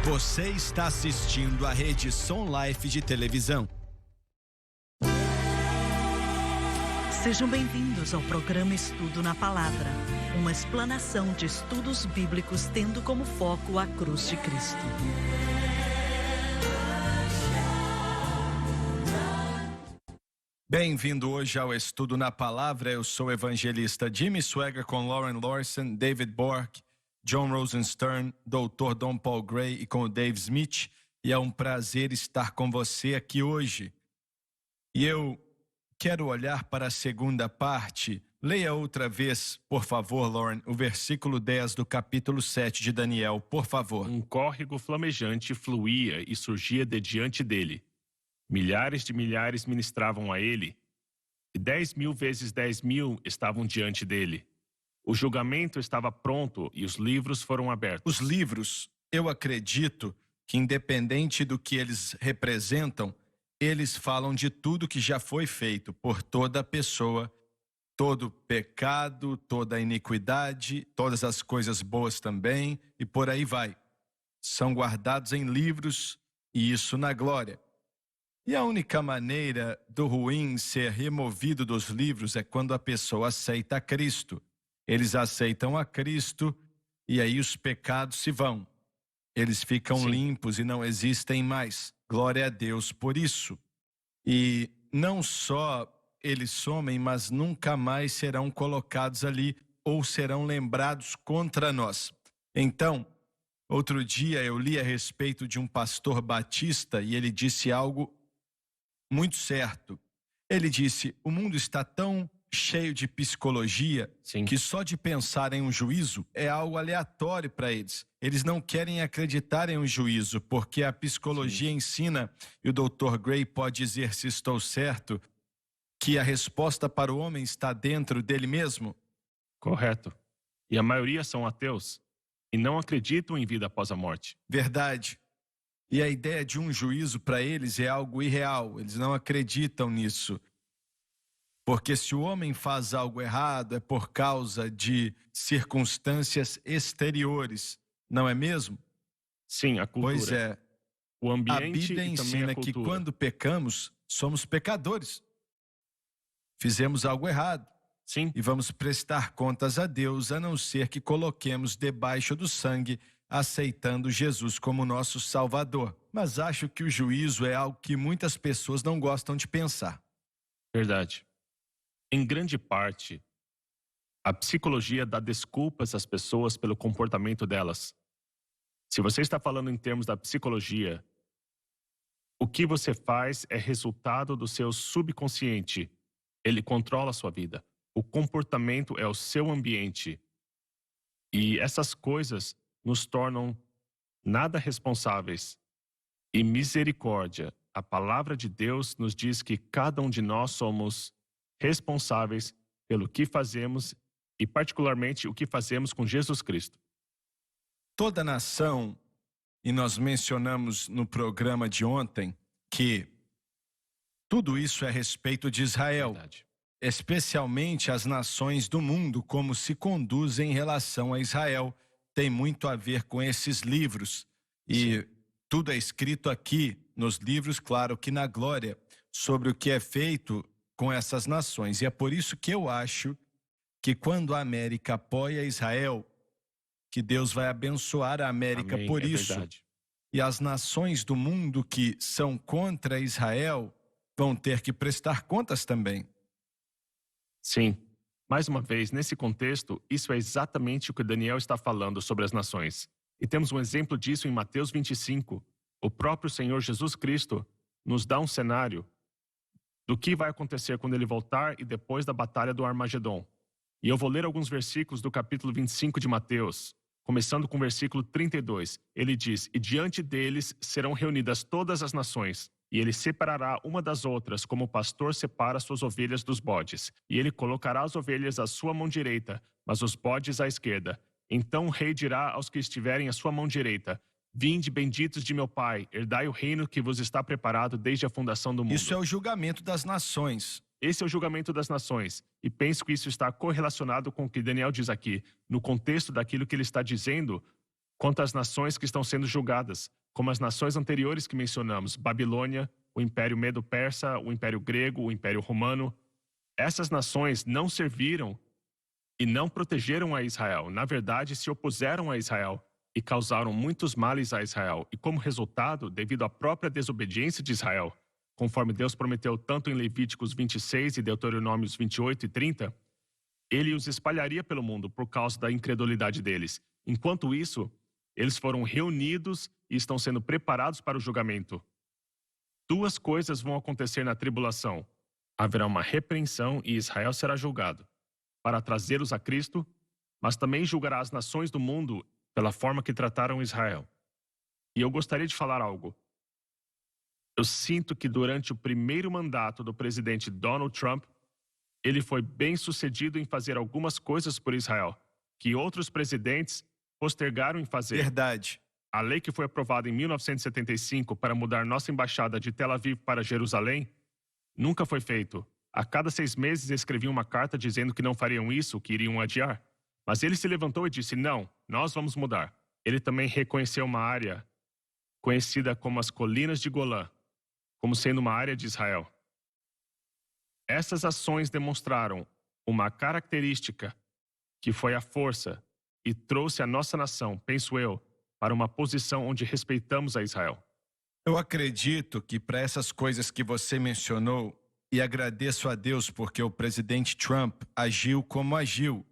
Você está assistindo a rede Som Life de televisão. Sejam bem-vindos ao programa Estudo na Palavra, uma explanação de estudos bíblicos tendo como foco a cruz de Cristo. Bem-vindo hoje ao Estudo na Palavra. Eu sou o evangelista Jimmy Swaggart com Lauren Lawson, David Bork, John Rosenstern, Dr. Don Paul Gray e com o Dave Smith. E é um prazer estar com você aqui hoje. E eu quero olhar para a segunda parte. Leia outra vez, por favor, Lauren, o versículo 10 do capítulo 7 de Daniel, por favor. Um córrego flamejante fluía e surgia de diante dele. Milhares de milhares ministravam a ele, e 10.000 vezes 10.000 estavam diante dele. O julgamento estava pronto e os livros foram abertos. Os livros, eu acredito que independente do que eles representam, eles falam de tudo que já foi feito por toda pessoa, todo pecado, toda iniquidade, todas as coisas boas também, e por aí vai. São guardados em livros, e isso na glória. E a única maneira do ruim ser removido dos livros é quando a pessoa aceita a Cristo. Eles aceitam a Cristo e aí os pecados se vão. Eles ficam limpos e não existem mais. Glória a Deus por isso. E não só eles somem, mas nunca mais serão colocados ali ou serão lembrados contra nós. Então, outro dia eu li a respeito de um pastor batista e ele disse algo muito certo. Ele disse: o mundo está tão cheio de psicologia que só de pensar em um juízo é algo aleatório para eles. Eles não querem acreditar em um juízo, porque a psicologia ensina, e o Dr. Gray pode dizer se estou certo, que a resposta para o homem está dentro dele mesmo. Correto. E a maioria são ateus e não acreditam em vida após a morte. Verdade. E a ideia de um juízo para eles é algo irreal. Eles não acreditam nisso. Porque se o homem faz algo errado é por causa de circunstâncias exteriores, não é mesmo? Sim, a cultura. Pois é. O ambiente a Bíblia e também ensina a cultura. que quando pecamos, somos pecadores. Fizemos algo errado. Sim. E vamos prestar contas a Deus, a não ser que coloquemos debaixo do sangue, aceitando Jesus como nosso Salvador. Mas acho que o juízo é algo que muitas pessoas não gostam de pensar. Verdade. Em grande parte, a psicologia dá desculpas às pessoas pelo comportamento delas. Se você está falando em termos da psicologia, o que você faz é resultado do seu subconsciente. Ele controla a sua vida. O comportamento é o seu ambiente. E essas coisas nos tornam nada responsáveis. E misericórdia, a palavra de Deus nos diz que cada um de nós somos responsáveis pelo que fazemos e particularmente o que fazemos com Jesus Cristo. Toda nação, e nós mencionamos no programa de ontem, que tudo isso é a respeito de Israel. Verdade. Especialmente as nações do mundo, como se conduzem em relação a Israel, tem muito a ver com esses livros. E tudo é escrito aqui nos livros, claro que na glória, sobre o que é feito com essas nações. E é por isso que eu acho que quando a América apoia Israel, que Deus vai abençoar a América. Amém, por é isso. verdade. E as nações do mundo que são contra Israel vão ter que prestar contas também. Sim. Mais uma vez, nesse contexto, isso é exatamente o que Daniel está falando sobre as nações. E temos um exemplo disso em Mateus 25. O próprio Senhor Jesus Cristo nos dá um cenário do que vai acontecer quando ele voltar e depois da batalha do Armagedon. E eu vou ler alguns versículos do capítulo 25 de Mateus, começando com o versículo 32. Ele diz: e diante deles serão reunidas todas as nações, e ele separará uma das outras, como o pastor separa suas ovelhas dos bodes. E ele colocará as ovelhas à sua mão direita, mas os bodes à esquerda. Então o rei dirá aos que estiverem à sua mão direita: vinde, benditos de meu Pai, herdai o reino que vos está preparado desde a fundação do mundo. Isso é o julgamento das nações. Esse é o julgamento das nações. E penso que isso está correlacionado com o que Daniel diz aqui, no contexto daquilo que ele está dizendo quanto às nações que estão sendo julgadas. como as nações anteriores que mencionamos, Babilônia, o Império Medo-Persa, o Império Grego, o Império Romano. Essas nações não serviram e não protegeram a Israel. Na verdade, se opuseram a Israel e causaram muitos males a Israel. E como resultado, devido à própria desobediência de Israel, conforme Deus prometeu tanto em Levíticos 26 e Deuteronômios 28 e 30, ele os espalharia pelo mundo por causa da incredulidade deles. Enquanto isso, eles foram reunidos e estão sendo preparados para o julgamento. Duas coisas vão acontecer na tribulação. Haverá uma repreensão e Israel será julgado, para trazê-los a Cristo, mas também julgará as nações do mundo pela forma que trataram Israel. E eu gostaria de falar algo. Eu sinto que durante o primeiro mandato do presidente Donald Trump, ele foi bem sucedido em fazer algumas coisas por Israel, que outros presidentes postergaram em fazer. Verdade. A lei que foi aprovada em 1975 para mudar nossa embaixada de Tel Aviv para Jerusalém nunca foi feito. A cada 6 meses escreviam uma carta dizendo que não fariam isso, que iriam adiar. Mas ele se levantou e disse, não, nós vamos mudar. Ele também reconheceu uma área conhecida como as Colinas de Golã, como sendo uma área de Israel. Essas ações demonstraram uma característica que foi a força e trouxe a nossa nação, penso eu, para uma posição onde respeitamos a Israel. Eu acredito que para essas coisas que você mencionou, e agradeço a Deus porque o presidente Trump agiu como agiu.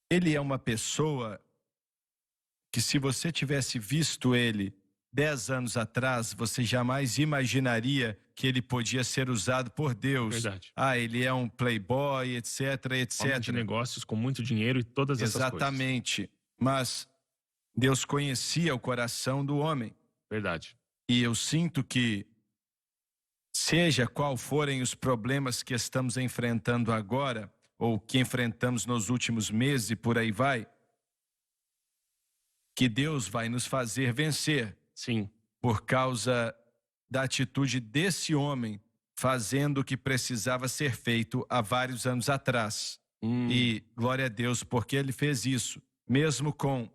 Ele é uma pessoa que, se você tivesse visto ele 10 anos atrás, você jamais imaginaria que ele podia ser usado por Deus. Verdade. Ele é um playboy, etc, etc. Homem de negócios com muito dinheiro e todas essas coisas. Exatamente. Mas Deus conhecia o coração do homem. Verdade. E eu sinto que, seja qual forem os problemas que estamos enfrentando agora, ou que enfrentamos nos últimos meses e por aí vai, que Deus vai nos fazer vencer. Sim. Por causa da atitude desse homem fazendo o que precisava ser feito há vários anos atrás. E glória a Deus porque ele fez isso, mesmo com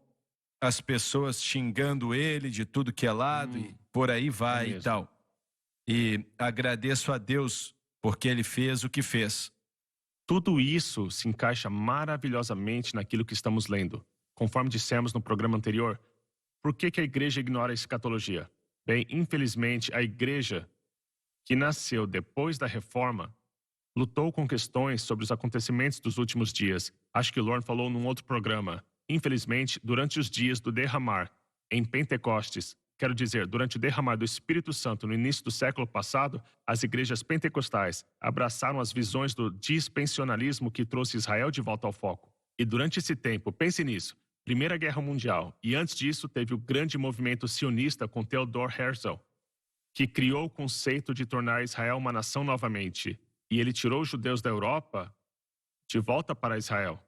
as pessoas xingando ele de tudo que é lado e por aí vai e tal. E agradeço a Deus porque ele fez o que fez. Tudo isso se encaixa maravilhosamente naquilo que estamos lendo. Conforme dissemos no programa anterior, por que a igreja ignora a escatologia? Bem, infelizmente, a igreja que nasceu depois da reforma lutou com questões sobre os acontecimentos dos últimos dias. Acho que o Lorne falou num outro programa. Infelizmente, durante os dias do derramar em Pentecostes, quero dizer, durante o derramar do Espírito Santo no início do século passado, as igrejas pentecostais abraçaram as visões do dispensionalismo que trouxe Israel de volta ao foco. E durante esse tempo, pense nisso, Primeira Guerra Mundial, e antes disso teve o grande movimento sionista com Theodor Herzl, que criou o conceito de tornar Israel uma nação novamente. E ele tirou os judeus da Europa de volta para Israel.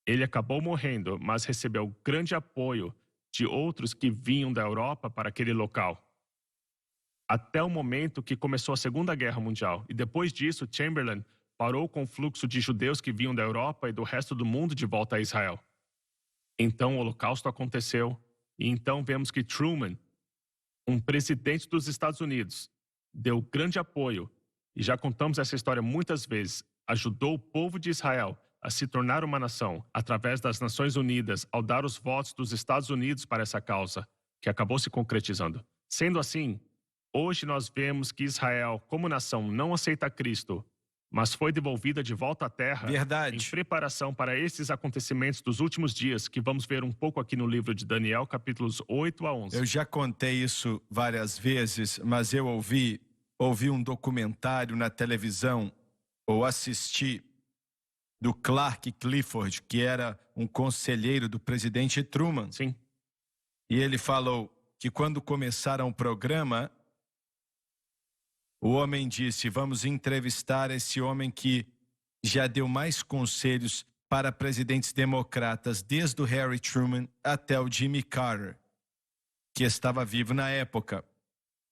Ele acabou morrendo, mas recebeu grande apoio de outros que vinham da Europa para aquele local. Até o momento que começou a Segunda Guerra Mundial. E depois disso, Chamberlain parou com o fluxo de judeus que vinham da Europa e do resto do mundo de volta a Israel. Então o Holocausto aconteceu. E então vemos que Truman, um presidente dos Estados Unidos, deu grande apoio, e já contamos essa história muitas vezes, ajudou o povo de Israel a se tornar uma nação através das Nações Unidas ao dar os votos dos Estados Unidos para essa causa, que acabou se concretizando. Sendo assim, hoje nós vemos que Israel, como nação, não aceita Cristo, mas foi devolvida de volta à terra. Verdade. Em preparação para esses acontecimentos dos últimos dias, que vamos ver um pouco aqui no livro de Daniel, capítulos 8 a 11. Eu já contei isso várias vezes, mas eu ouvi um documentário na televisão, ou assisti, do Clark Clifford, que era um conselheiro do presidente Truman. Sim. E ele falou que quando começaram o programa, o homem disse, vamos entrevistar esse homem que já deu mais conselhos para presidentes democratas, desde o Harry Truman até o Jimmy Carter, que estava vivo na época,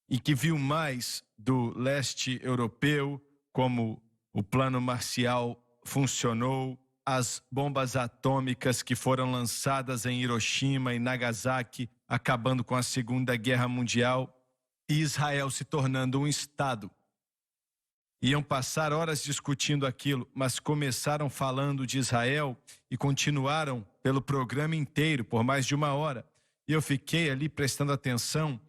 e que viu mais do leste europeu, como o plano marcial funcionou, as bombas atômicas que foram lançadas em Hiroshima e Nagasaki, acabando com a Segunda Guerra Mundial e Israel se tornando um Estado. Iam passar horas discutindo aquilo, mas começaram falando de Israel e continuaram pelo programa inteiro, por mais de 1 hora. E eu fiquei ali prestando atenção,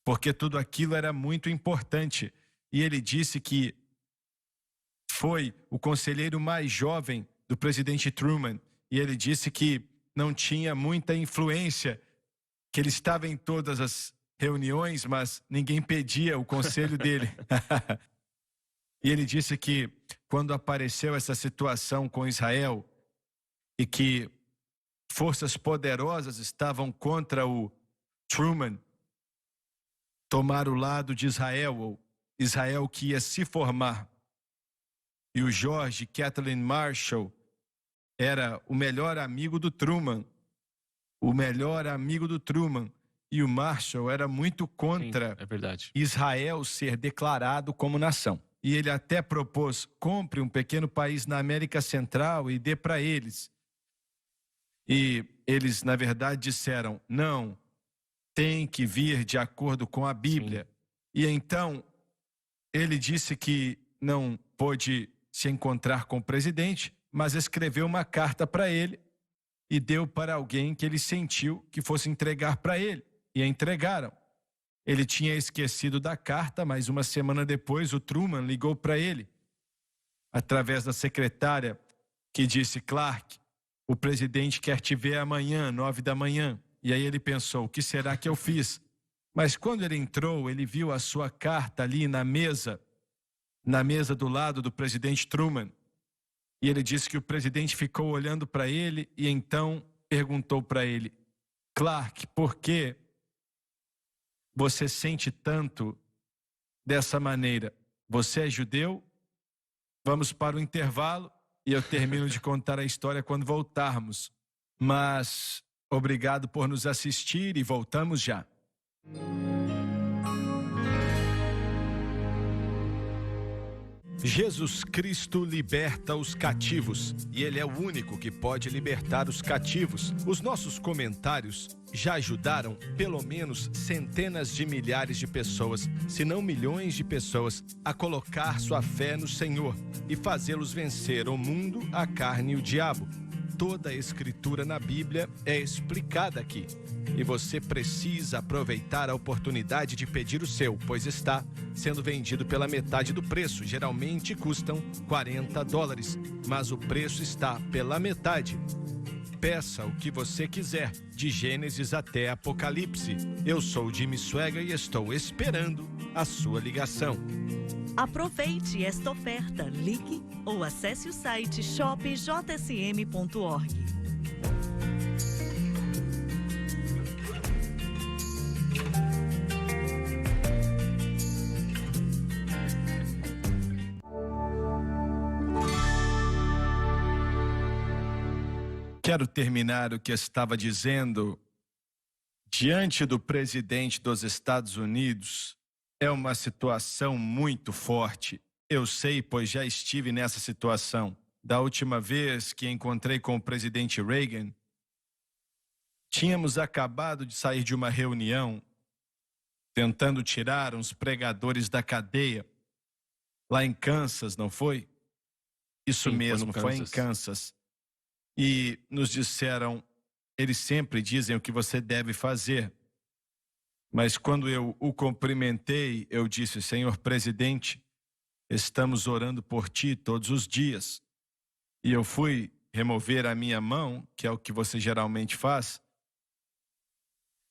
porque tudo aquilo era muito importante. E ele disse que foi o conselheiro mais jovem do presidente Truman, e ele disse que não tinha muita influência, que ele estava em todas as reuniões, mas ninguém pedia o conselho dele. E ele disse que quando apareceu essa situação com Israel e que forças poderosas estavam contra o Truman, tomar o lado de Israel, ou Israel que ia se formar. E o George Kathleen Marshall era o melhor amigo do Truman. O melhor amigo do Truman. E o Marshall era muito contra Israel ser declarado como nação. E ele até propôs: compre um pequeno país na América Central e dê para eles. E eles, na verdade, disseram: não, tem que vir de acordo com a Bíblia. Sim. E então, ele disse que não pôde se encontrar com o presidente, mas escreveu uma carta para ele e deu para alguém que ele sentiu que fosse entregar para ele. E a entregaram. Ele tinha esquecido da carta, mas 1 semana depois o Truman ligou para ele, através da secretária, que disse: Clark, o presidente quer te ver amanhã, 9 da manhã. E aí ele pensou: o que será que eu fiz? Mas quando ele entrou, ele viu a sua carta ali na mesa do lado do presidente Truman. E ele disse que o presidente ficou olhando para ele e então perguntou para ele: Clark, por que você sente tanto dessa maneira? Você é judeu? Vamos para o intervalo e eu termino de contar a história quando voltarmos. Mas obrigado por nos assistir e voltamos já. Jesus Cristo liberta os cativos e Ele é o único que pode libertar os cativos. Os nossos comentários já ajudaram pelo menos centenas de milhares de pessoas, se não milhões de pessoas, a colocar sua fé no Senhor e fazê-los vencer o mundo, a carne e o diabo. Toda a escritura na Bíblia é explicada aqui. E você precisa aproveitar a oportunidade de pedir o seu, pois está sendo vendido pela metade do preço. Geralmente custam $40, mas o preço está pela metade. Peça o que você quiser, de Gênesis até Apocalipse. Eu sou Jimmy Swaggart e estou esperando a sua ligação. Aproveite esta oferta, ligue ou acesse o site shopjsm.org. Quero terminar o que estava dizendo. Diante do presidente dos Estados Unidos, é uma situação muito forte. Eu sei, pois já estive nessa situação. Da última vez que encontrei com o presidente Reagan, tínhamos acabado de sair de uma reunião tentando tirar uns pregadores da cadeia, lá em Kansas, não foi? Isso Sim, mesmo, foi em Kansas. E nos disseram: eles sempre dizem o que você deve fazer. Mas quando eu o cumprimentei, eu disse: Senhor presidente, estamos orando por ti todos os dias. E eu fui remover a minha mão, que é o que você geralmente faz.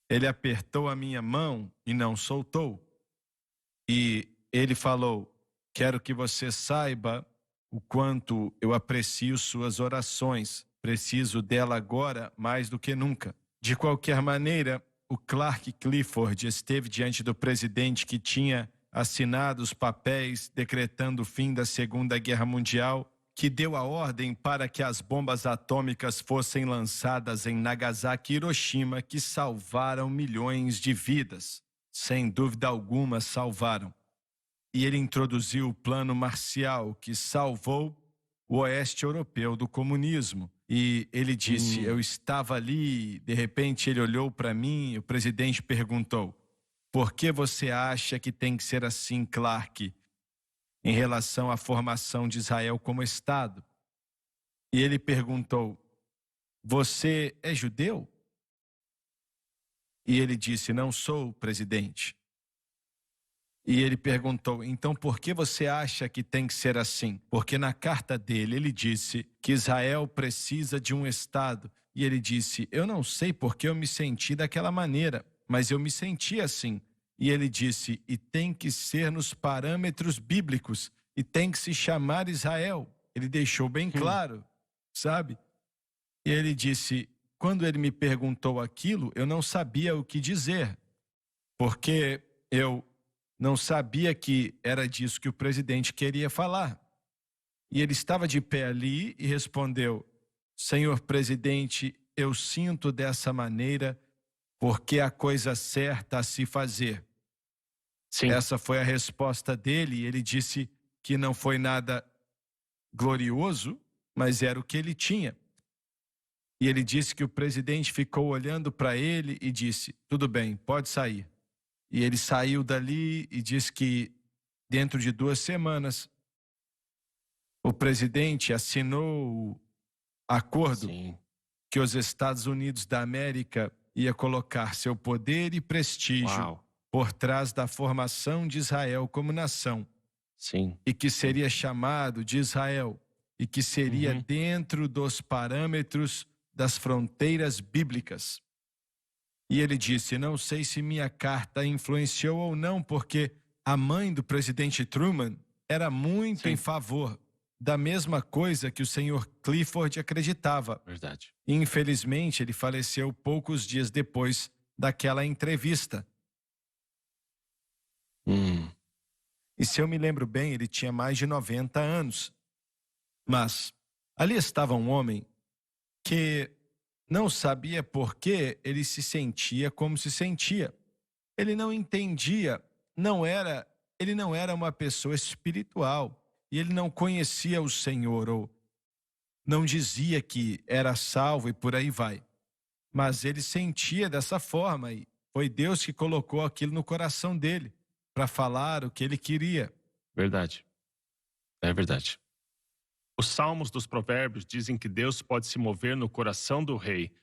Ele apertou a minha mão e não soltou. E ele falou: quero que você saiba o quanto eu aprecio suas orações. Preciso dela agora mais do que nunca. De qualquer maneira, o Clark Clifford esteve diante do presidente que tinha assinado os papéis decretando o fim da Segunda Guerra Mundial, que deu a ordem para que as bombas atômicas fossem lançadas em Nagasaki e Hiroshima, que salvaram milhões de vidas. Sem dúvida alguma, salvaram. E ele introduziu o plano marcial, que salvou o oeste europeu do comunismo. E ele disse, eu estava ali, de repente ele olhou para mim, o presidente perguntou, por que você acha que tem que ser assim, Clark, em relação à formação de Israel como Estado? E ele perguntou, você é judeu? E ele disse, não sou, presidente. E ele perguntou, então por que você acha que tem que ser assim? Porque na carta dele ele disse que Israel precisa de um Estado. E ele disse, eu não sei porque eu me senti daquela maneira, mas eu me senti assim. E ele disse, e tem que ser nos parâmetros bíblicos, e tem que se chamar Israel. Ele deixou bem claro, sabe? E ele disse, quando ele me perguntou aquilo, eu não sabia o que dizer, porque eu não sabia que era disso que o presidente queria falar. E ele estava de pé ali e respondeu, senhor presidente, eu sinto dessa maneira porque é a coisa certa a se fazer. Sim. Essa foi a resposta dele e ele disse que não foi nada glorioso, mas era o que ele tinha. E ele disse que o presidente ficou olhando para ele e disse, tudo bem, pode sair. E ele saiu dali e disse que dentro de 2 semanas o presidente assinou o acordo que os Estados Unidos da América ia colocar seu poder e prestígio por trás da formação de Israel como nação. Sim. E que seria chamado de Israel e que seria dentro dos parâmetros das fronteiras bíblicas. E ele disse, não sei se minha carta influenciou ou não, porque a mãe do presidente Truman era muito em favor da mesma coisa que o senhor Clifford acreditava. Verdade. E, infelizmente, ele faleceu poucos dias depois daquela entrevista. E se eu me lembro bem, ele tinha mais de 90 anos. Mas ali estava um homem que não sabia por que ele se sentia como se sentia. Ele não entendia, ele não era uma pessoa espiritual e ele não conhecia o Senhor ou não dizia que era salvo e por aí vai. Mas ele sentia dessa forma e foi Deus que colocou aquilo no coração dele para falar o que ele queria. Verdade. É verdade. Os salmos dos provérbios dizem que Deus pode se mover no coração do rei,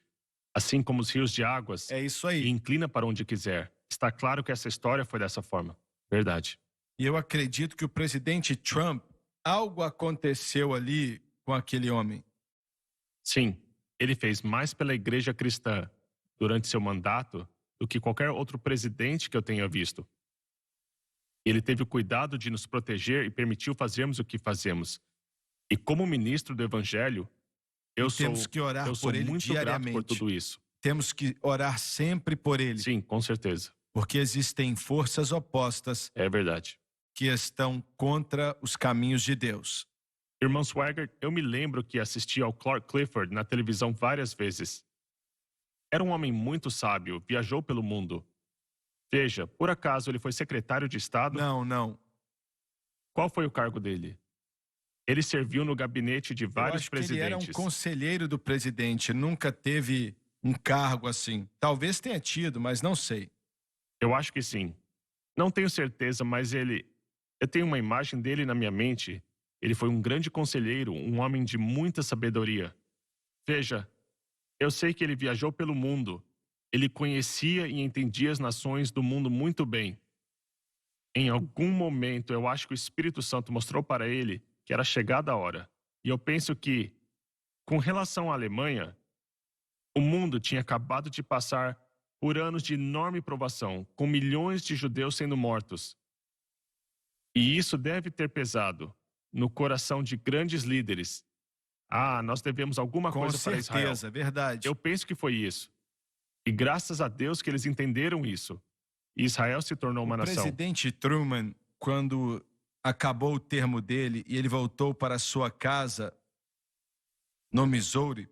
assim como os rios de águas, É isso e aí. inclina para onde quiser. Está claro que essa história foi dessa forma. Verdade. E eu acredito que o presidente Trump, algo aconteceu ali com aquele homem. Sim, ele fez mais pela igreja cristã durante seu mandato do que qualquer outro presidente que eu tenha visto. Ele teve o cuidado de nos proteger e permitiu fazermos o que fazemos. E como ministro do Evangelho, eu Temos que orar sou por ele muito grato diariamente. por tudo isso. Temos que orar sempre por ele, Sim, com certeza. porque existem forças opostas É verdade. que estão contra os caminhos de Deus. Irmão Swagger, eu me lembro que assisti ao Clark Clifford na televisão várias vezes. Era um homem muito sábio, viajou pelo mundo. Veja, por acaso ele foi secretário de Estado? Não. Qual foi o cargo dele? Ele serviu no gabinete de Eu vários acho que ele era um presidentes. conselheiro do presidente, nunca teve um cargo assim. Talvez tenha tido, mas não sei. Eu acho que sim. Não tenho certeza, mas eu tenho uma imagem dele na minha mente. Ele foi um grande conselheiro, um homem de muita sabedoria. Veja, eu sei que ele viajou pelo mundo. Ele conhecia e entendia as nações do mundo muito bem. Em algum momento, eu acho que o Espírito Santo mostrou para ele que era chegada a hora. E eu penso que, com relação à Alemanha, o mundo tinha acabado de passar por anos de enorme provação, com milhões de judeus sendo mortos. E isso deve ter pesado no coração de grandes líderes. Nós devemos alguma Com coisa para Israel. certeza, verdade. Eu penso que foi isso. E graças a Deus que eles entenderam isso. E Israel se tornou uma O nação. presidente Truman, quando acabou o termo dele e ele voltou para sua casa no Missouri,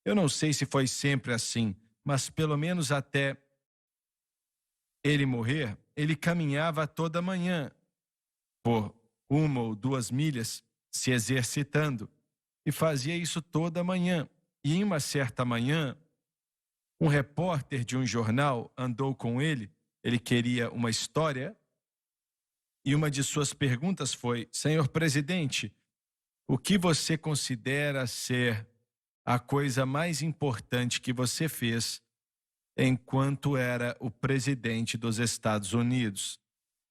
eu não sei se foi sempre assim, mas pelo menos até ele morrer, ele caminhava toda manhã por 1 ou 2 milhas se exercitando. e fazia isso toda manhã. E em uma certa manhã, um repórter de um jornal andou com ele. Ele queria uma história e uma de suas perguntas foi: Senhor presidente, o que você considera ser a coisa mais importante que você fez enquanto era o presidente dos Estados Unidos?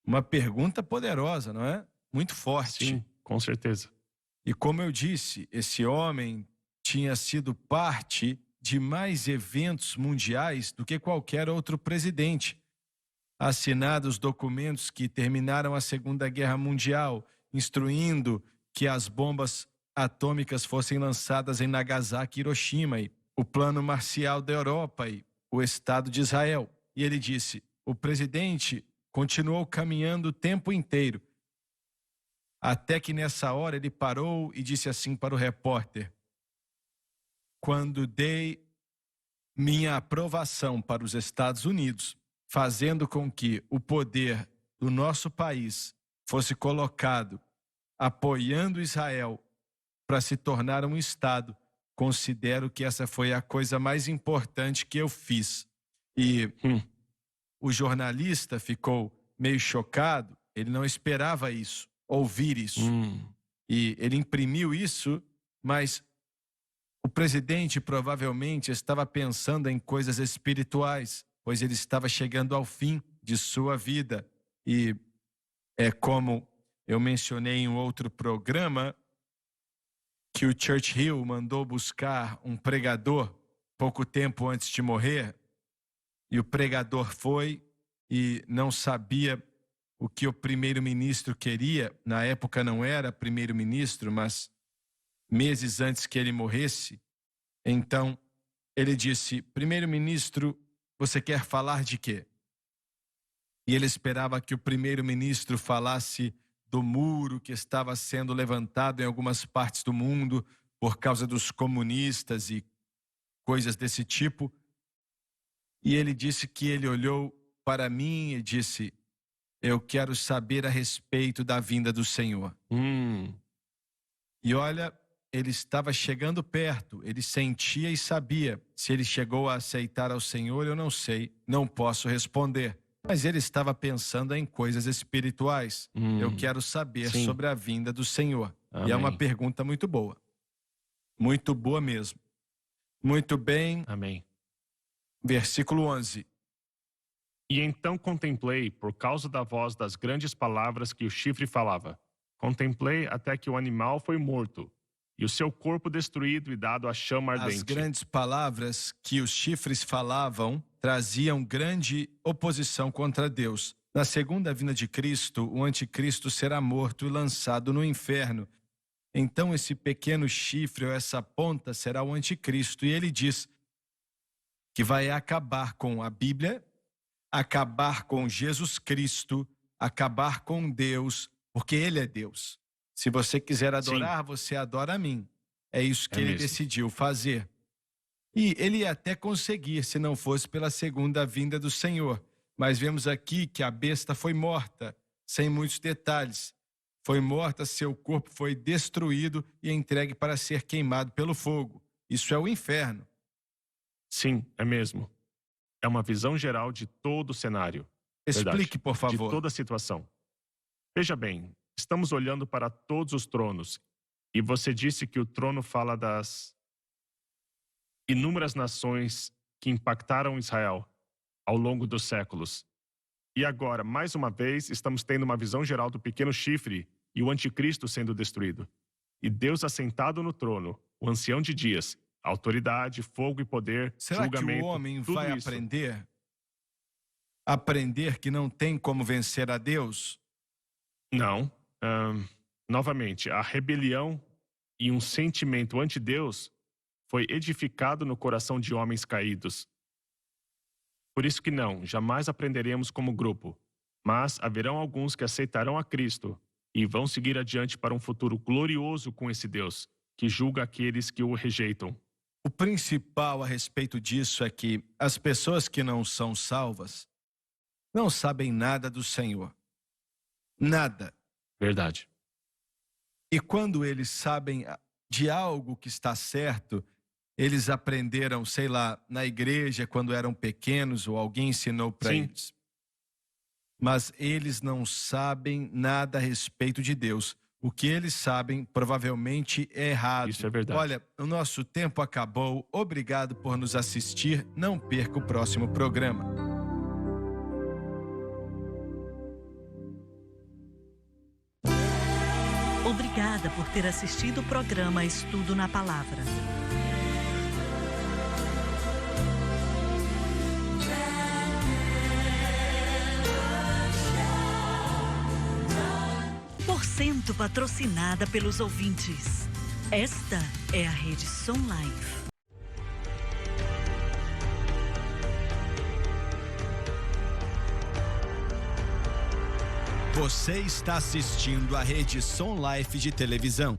Uma pergunta poderosa, não é? Muito forte. Sim, com certeza. E como eu disse, esse homem tinha sido parte de mais eventos mundiais do que qualquer outro presidente. Assinados documentos que terminaram a Segunda Guerra Mundial, instruindo que as bombas atômicas fossem lançadas em Nagasaki e Hiroshima, e o plano marcial da Europa e o Estado de Israel. E ele disse: o presidente continuou caminhando o tempo inteiro, até que nessa hora ele parou e disse assim para o repórter: quando dei minha aprovação para os Estados Unidos, fazendo com que o poder do nosso país fosse colocado apoiando Israel para se tornar um Estado, considero que essa foi a coisa mais importante que eu fiz. E o jornalista ficou meio chocado, ele não esperava isso, ouvir isso. E ele imprimiu isso, mas o presidente provavelmente estava pensando em coisas espirituais, pois ele estava chegando ao fim de sua vida. E é como eu mencionei em um outro programa, que o Churchill mandou buscar um pregador pouco tempo antes de morrer, e o pregador foi e não sabia o que o primeiro-ministro queria. Na época não era primeiro-ministro, mas meses antes que ele morresse. Então ele disse: primeiro-ministro, você quer falar de quê? E ele esperava que o primeiro-ministro falasse do muro que estava sendo levantado em algumas partes do mundo por causa dos comunistas e coisas desse tipo. E ele disse que ele olhou para mim e disse: eu quero saber a respeito da vinda do Senhor. E olha, ele estava chegando perto, ele sentia e sabia. Se ele chegou a aceitar ao Senhor, eu não sei, não posso responder. Mas ele estava pensando em coisas espirituais. Eu quero saber sobre a vinda do Senhor. Amém. E é uma pergunta muito boa. Muito boa mesmo. Muito bem. Amém. Versículo 11. E então contemplei, por causa da voz das grandes palavras que o chifre falava. Contemplei até que o animal foi morto, e o seu corpo destruído e dado à chama ardente. As grandes palavras que os chifres falavam traziam grande oposição contra Deus. Na segunda vinda de Cristo, o anticristo será morto e lançado no inferno. Então esse pequeno chifre ou essa ponta será o anticristo. E ele diz que vai acabar com a Bíblia, acabar com Jesus Cristo, acabar com Deus, porque ele é Deus. Se você quiser adorar, você adora a mim. É isso que ele decidiu fazer. E ele ia até conseguir se não fosse pela segunda vinda do Senhor. Mas vemos aqui que a besta foi morta, sem muitos detalhes. Foi morta, seu corpo foi destruído e entregue para ser queimado pelo fogo. Isso é o inferno. Sim, é mesmo. É uma visão geral de todo o cenário. Explique, por favor. De toda a situação. Veja bem, estamos olhando para todos os tronos. E você disse que o trono fala das inúmeras nações que impactaram Israel ao longo dos séculos. E agora, mais uma vez, estamos tendo uma visão geral do pequeno chifre e o anticristo sendo destruído. E Deus assentado no trono, o ancião de dias, autoridade, fogo e poder, Será julgamento, que o homem tudo vai isso. aprender que não tem como vencer a Deus? Não. Novamente, a rebelião e um sentimento anti-Deus foi edificado no coração de homens caídos. Por isso que não, jamais aprenderemos como grupo, mas haverão alguns que aceitarão a Cristo e vão seguir adiante para um futuro glorioso com esse Deus, que julga aqueles que o rejeitam. O principal a respeito disso é que as pessoas que não são salvas não sabem nada do Senhor. Nada. Verdade. E quando eles sabem de algo que está certo, eles aprenderam, sei lá, na igreja quando eram pequenos ou alguém ensinou para Sim. eles. Mas eles não sabem nada a respeito de Deus. O que eles sabem provavelmente é errado. Isso é verdade. Olha, o nosso tempo acabou. Obrigado por nos assistir. Não perca o próximo programa. Obrigada por ter assistido o programa Estudo na Palavra. Porcento patrocinada pelos ouvintes. Esta é a Rede Som Life. Você está assistindo a Rede Som Life de televisão.